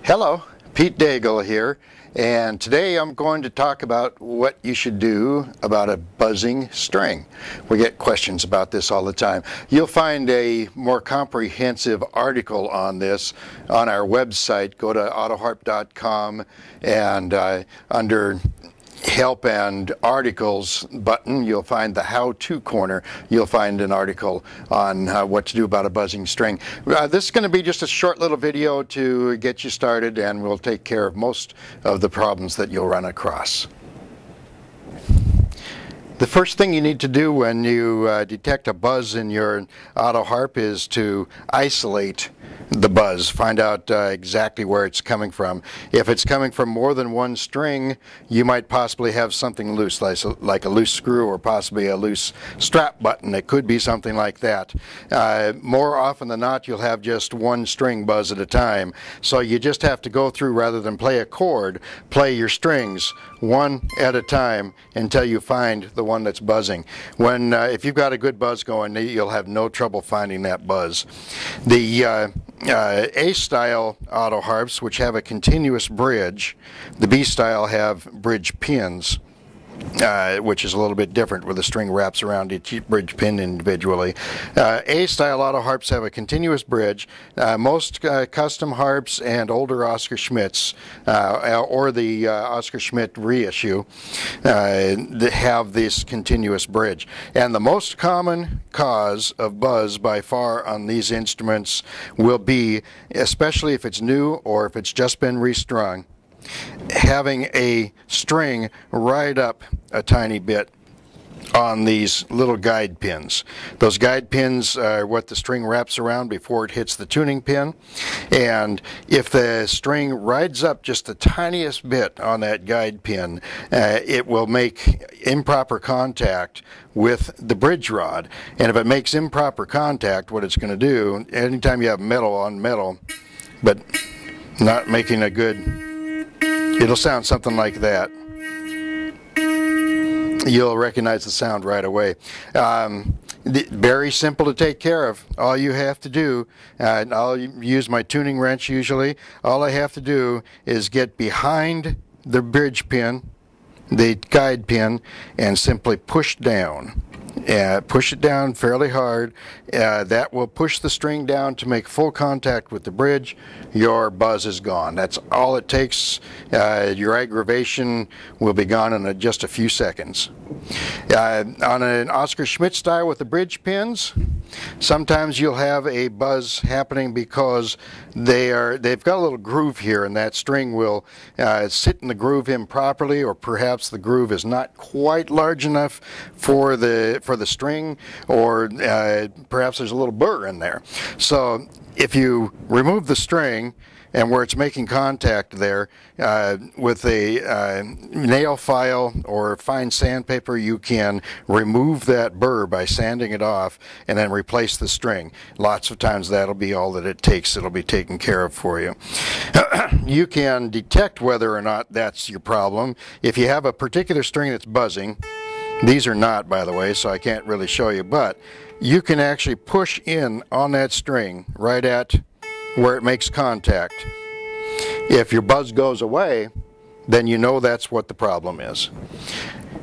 Hello, Pete Daigle here, and today I'm going to talk about what you should do about a buzzing string. We get questions about this all the time. You'll find a more comprehensive article on this on our website. Go to autoharp.com and under Help and Articles button, you'll find the How-To corner. You'll find an article on what to do about a buzzing string. This is going to be just a short little video to get you started, and we'll take care of most of the problems that you'll run across. The first thing you need to do when you detect a buzz in your Autoharp is to isolate the buzz. Find out exactly where it's coming from. If it's coming from more than one string, you might possibly have something loose, like a loose screw or possibly a loose strap button. It could be something like that. More often than not, you'll have just one string buzz at a time. So you just have to go through, rather than play a chord, play your strings one at a time until you find the one that's buzzing. If you've got a good buzz going, you'll have no trouble finding that buzz. The A-style Autoharps, which have a continuous bridge, the B-style have bridge pins, which is a little bit different, where the string wraps around each bridge pin individually. A-style Autoharps have a continuous bridge. Most custom harps and older Oscar Schmidts, or the Oscar Schmidt reissue, that have this continuous bridge. And the most common cause of buzz by far on these instruments will be, especially if it's new or if it's just been restrung, having a string ride up a tiny bit on these little guide pins. Those guide pins are what the string wraps around before it hits the tuning pin, and if the string rides up just the tiniest bit on that guide pin, it will make improper contact with the bridge rod. And if it makes improper contact, what it's going to do, anytime you have metal on metal but not making a good, it'll sound something like that. You'll recognize the sound right away. Very simple to take care of. All you have to do, I'll use my tuning wrench usually, all I have to do is get behind the bridge pin, the guide pin, and simply push down. Push it down fairly hard. That will push the string down to make full contact with the bridge. Your buzz is gone. That's all it takes. Your aggravation will be gone in just a few seconds. On an Oscar Schmidt style with the bridge pins, sometimes you'll have a buzz happening because they've got a little groove here, and that string will sit in the groove improperly, or perhaps the groove is not quite large enough for the string, or perhaps there's a little burr in there. So if you remove the string, and where it's making contact there, with a nail file or fine sandpaper, you can remove that burr by sanding it off and then replace the string. Lots of times that'll be all that it takes. It'll be taken care of for you. You can detect whether or not that's your problem. If you have a particular string that's buzzing, these are not, by the way, so I can't really show you, but you can actually push in on that string right at where it makes contact. If your buzz goes away, then you know that's what the problem is.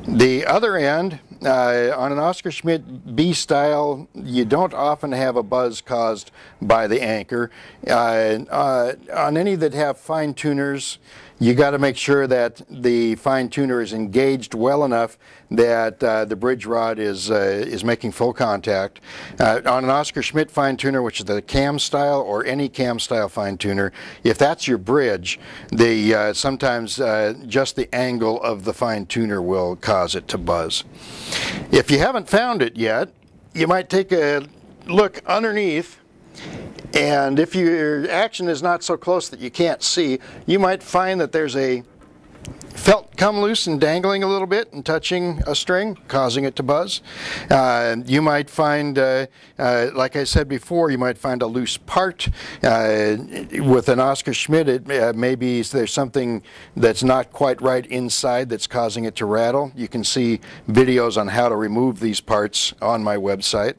The other end, on an Oscar Schmidt B style, you don't often have a buzz caused by the anchor. On any that have fine tuners, you got to make sure that the fine tuner is engaged well enough that the bridge rod is making full contact. On an Oscar Schmidt fine tuner, which is the cam style or any cam style fine tuner, if that's your bridge, sometimes just the angle of the fine tuner will cause it to buzz. If you haven't found it yet, you might take a look underneath, and if your action is not so close that you can't see, you might find that there's a felt come loose and dangling a little bit and touching a string, causing it to buzz. You might find, like I said before, you might find a loose part. With an Oscar Schmidt, maybe there's something that's not quite right inside that's causing it to rattle. You can see videos on how to remove these parts on my website.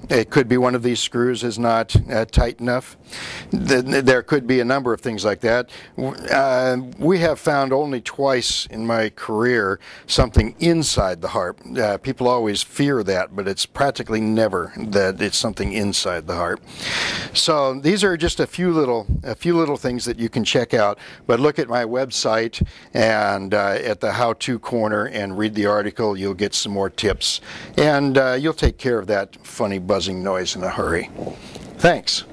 It could be one of these screws is not tight enough. There could be a number of things like that. We have found only twice in my career something inside the harp. People always fear that, but it's practically never that it's something inside the harp. So these are just a few little things that you can check out. But look at my website and at the how-to corner and read the article. You'll get some more tips, and you'll take care of that funny buzzing noise in a hurry. Thanks.